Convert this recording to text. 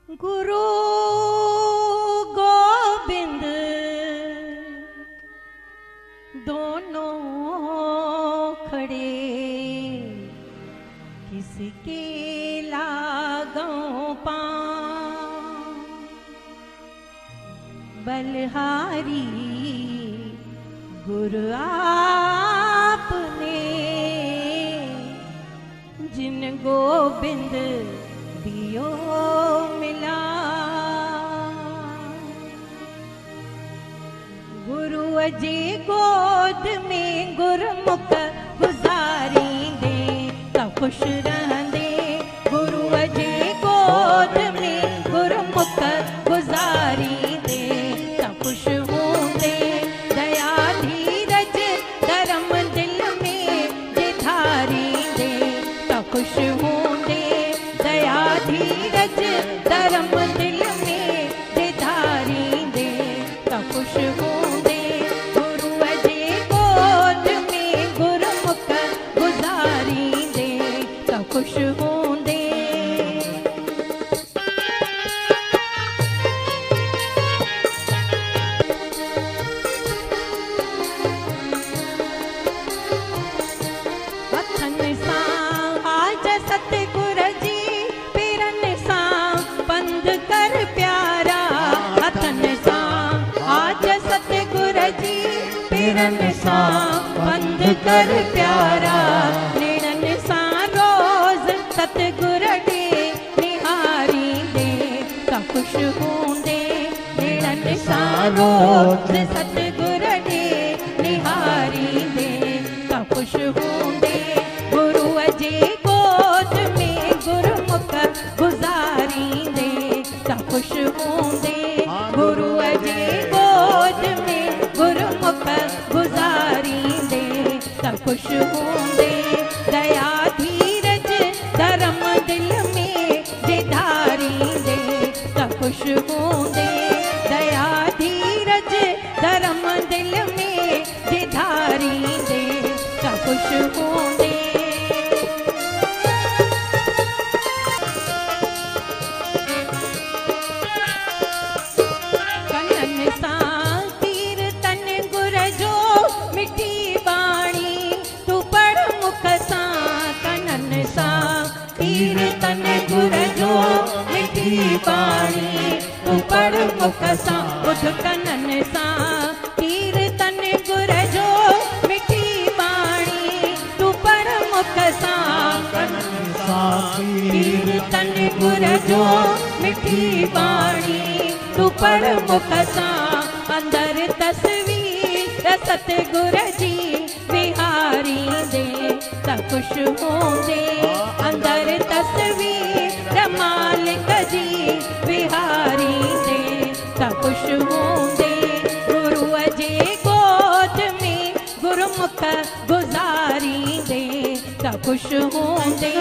गुरु गोबिंद दोनों खड़े, किसके लागों पांव। बलहारी गुरु आपने, जिन गोबिंद दियो मिला। गुरु अजे गोद में गुरमुख गुजारी दे, तो खुश रहंदे। गुरु अजे गोद में गुरमुख गुजारी दे, तो खुश होंदे। दया धीरज धर्म दिल में जे धारी दे, तो खुश होंदे। दया धीरज धर्म दिल में जे धारी दे, तो खुश होंदे। गुरु अजे गोद में गुरमुख गुजारी दे, तो खुश होंदे। हथन सां आज सतगुर जी, पेरन सां पंध कर प्यारा। हथन सां आज सतगुर जी, पेरन सां पंध कर प्यारा। नेड़न सां रोज सतगुर दे निहारी दे, तो खुश होंदे। नेड़न सां रोज सतगुर दे निहारी दे, तो खुश होंदे। गुरु अजे गोद में गुरमुख गुजारी दे, तो खुश होंदे। गुरु अजे गोद में गुरमुख गुजारी दे, तो खुश होंदे। दया धीरज धर्म दिल में जे धारी दे, तो खुश होंदे। दया धीरज धर्म दिल में जे धारी दे, तो खुश होंदे। कनन सां कीर्तन गुर जो मिठी बाणी, तू पढ़ मुख सां। कनन सां कीर्तन गुर जो मिठी बाणी, तू पढ़ मुख सां। ॿुध कनन सां कीर्तन गुर जो मिठी बाणी, तू पढ़ मुख सां। कनन सां कीर्तन गुर जो मिठी बाणी, तू पढ़ मुख सां। अंदर तस्वीर सतगुर जी विहारी दे, तो खुश होंदे। अंदर तस्वीर मालिक जी विहारी दे, तो खुश होंदे। गुरु अजे गोद में गुरमुख गुजारी दे, तो खुश होंदे।